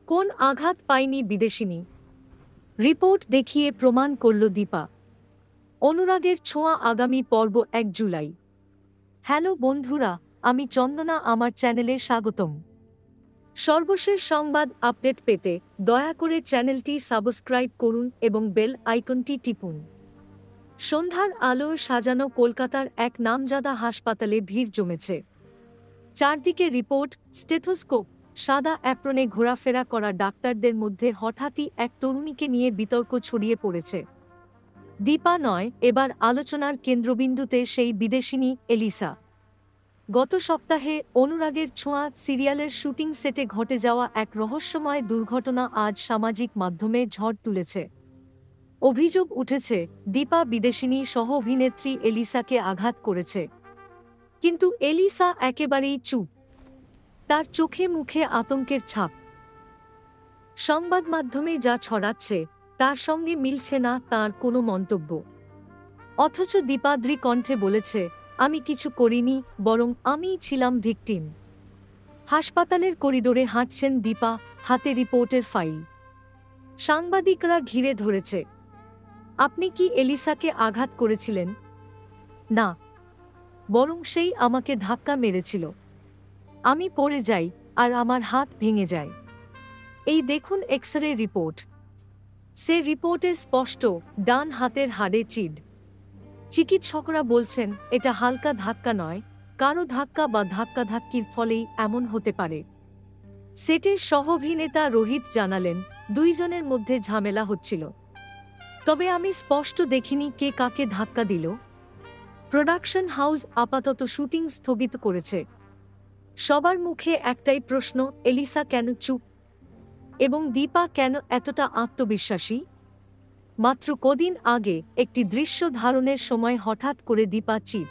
কোন আঘাত পায়নি বিদেশিনী? রিপোর্ট দেখিয়ে প্রমাণ করল দীপা। অনুরাগের ছোঁয়া আগামী পর্ব ১ জুলাই। হ্যালো বন্ধুরা, আমি চন্দনা, আমার চ্যানেলে স্বাগতম। সর্বশেষ সংবাদ আপডেট পেতে দয়া করে চ্যানেলটি সাবস্ক্রাইব করুন এবং বেল আইকনটি টিপুন। সন্ধ্যার আলোয় সাজানো কলকাতার এক নামজাদা হাসপাতালে ভিড় জমেছে। চারদিকে রিপোর্ট, স্টেথোস্কোপ, সাদা অ্যাপ্রনে ঘোরাফেরা করা ডাক্তারদের মধ্যে হঠাৎই এক তরুণীকে নিয়ে বিতর্ক ছড়িয়ে পড়েছে। দীপা নয়, এবার আলোচনার কেন্দ্রবিন্দুতে সেই বিদেশিনী এলিসা। গত সপ্তাহে অনুরাগের ছোঁয়া সিরিয়ালের শুটিং সেটে ঘটে যাওয়া এক রহস্যময় দুর্ঘটনা আজ সামাজিক মাধ্যমে ঝড় তুলেছে। অভিযোগ উঠেছে, দীপা বিদেশিনী সহ অভিনেত্রী এলিসাকে আঘাত করেছে। কিন্তু এলিসা একেবারেই চুপ। তার চোখে মুখে আতঙ্কের ছাপ। সংবাদ মাধ্যমে যা ছড়াচ্ছে তার সঙ্গে মিলছে না তার কোনো মন্তব্য। অথচ দীপাদ্রি কণ্ঠে বলেছে, আমি কিছু করিনি, বরং আমিই ছিলাম ভিকটিম। হাসপাতালের করিডোরে হাঁটছেন দীপা, হাতে রিপোর্টের ফাইল। সাংবাদিকরা ঘিরে ধরেছে। আপনি কি এলিসাকে আঘাত করেছিলেন? না, বরং সেই আমাকে ধাক্কা মেরেছিল। আমি পড়ে যাই আর আমার হাত ভেঙে যায়। এই দেখুন এক্স-রে রিপোর্ট। সে রিপোর্টে স্পষ্ট, ডান হাতের হাড়ে চিড়। চিকিৎসকরা বলছেন এটা হালকা ধাক্কা নয়, কারো ধাক্কা বা ধাক্কাধাক্কির ফলেই এমন হতে পারে। সেটের সহ-অভিনেতা রোহিত জানালেন, দুইজনের মধ্যে ঝামেলা হচ্ছিল। তবে আমি স্পষ্ট দেখিনি কে কাকে ধাক্কা দিল। প্রোডাকশন হাউস আপাতত শুটিং স্থগিত করেছে। সবার মুখে একটাই প্রশ্ন, এলিসা কেন চুপ? এবং দীপা কেন এতটা আত্মবিশ্বাসী? মাত্র কদিন আগে একটি দৃশ্য ধারণের সময় হঠাৎ করে দীপা চিৎ